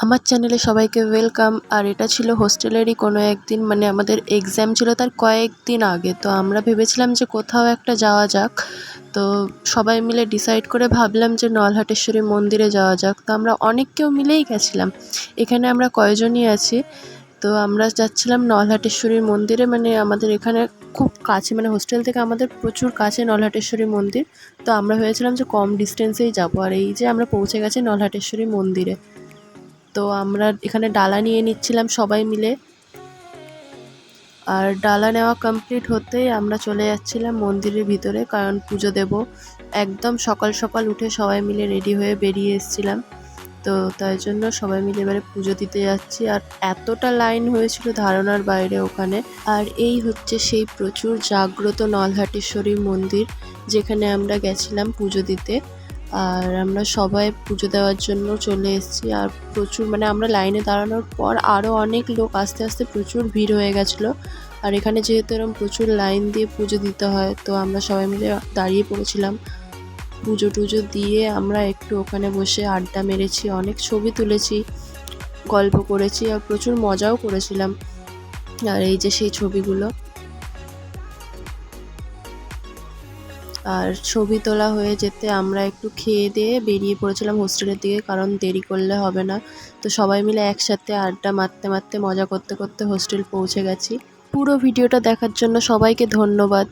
আমার চ্যানেলে সবাইকে ওয়েলকাম। আর এটা ছিল হোস্টেলেরই কোনো একদিন, মানে আমাদের এক্সাম ছিল তার কয়েকদিন আগে। তো আমরা ভেবেছিলাম যে কোথাও একটা যাওয়া যাক। তো সবাই মিলে ডিসাইড করে ভাবলাম যে নলহাটেশ্বরী মন্দিরে যাওয়া যাক। তো আমরা কেউ মিলেই গেছিলাম। এখানে আমরা কয়জনই আছি। তো আমরা যাচ্ছিলাম নলহাটেশ্বরীর মন্দিরে, মানে আমাদের এখানে খুব কাছে, মানে হোস্টেল থেকে আমাদের প্রচুর কাছে নলহাটেশ্বরী মন্দির। তো আমরা ভেবেছিলাম যে কম ডিস্টেন্সেই যাবো। আর এই যে আমরা পৌঁছে গেছি নলহাটেশ্বরী মন্দিরে। তো আমরা এখানে ডালা নিয়ে নিচ্ছিলাম সবাই মিলে। আর ডালা নেওয়া কমপ্লিট হতেই আমরা চলে যাচ্ছিলাম মন্দিরের ভিতরে, কারণ পুজো দেব। একদম সকাল সকাল উঠে সবাই মিলে রেডি হয়ে বেরিয়ে এসেছিলাম। তো তাই জন্য সবাই মিলে এবারে পুজো দিতে যাচ্ছি। আর এতটা লাইন হয়েছিল ধারণার বাইরে ওখানে। আর এই হচ্ছে সেই প্রচুর জাগ্রত নলহাটেশ্বরী মন্দির, যেখানে আমরা গেছিলাম পুজো দিতে। আর আমরা সবাই পুজো দেওয়ার জন্য চলে এসেছি। আর প্রচুর, মানে আমরা লাইনে দাঁড়ানোর পর আরও অনেক লোক আস্তে আস্তে প্রচুর ভিড় হয়ে গেছিলো। আর এখানে যেহেতু এরকম প্রচুর লাইন দিয়ে পুজো দিতে হয়, তো আমরা সবাই মিলে দাঁড়িয়ে পড়েছিলাম। পুজো টুজো দিয়ে আমরা একটু ওখানে বসে আড্ডা মেরেছি, অনেক ছবি তুলেছি, গল্প করেছি, আর প্রচুর মজাও করেছিলাম। আর এই যে সেই ছবিগুলো। আর ছবি তোলা হয়ে যেতে আমরা একটু খেয়ে দিয়ে বেরিয়ে পড়েছিলাম হোস্টেলের দিকে, কারণ দেরি করলে হবে না। তো সবাই মিলে একসাথে আড্ডা মারতে মারতে মজা করতে করতে হোস্টেল পৌঁছে গেছি। পুরো ভিডিওটা দেখার জন্য সবাইকে ধন্যবাদ।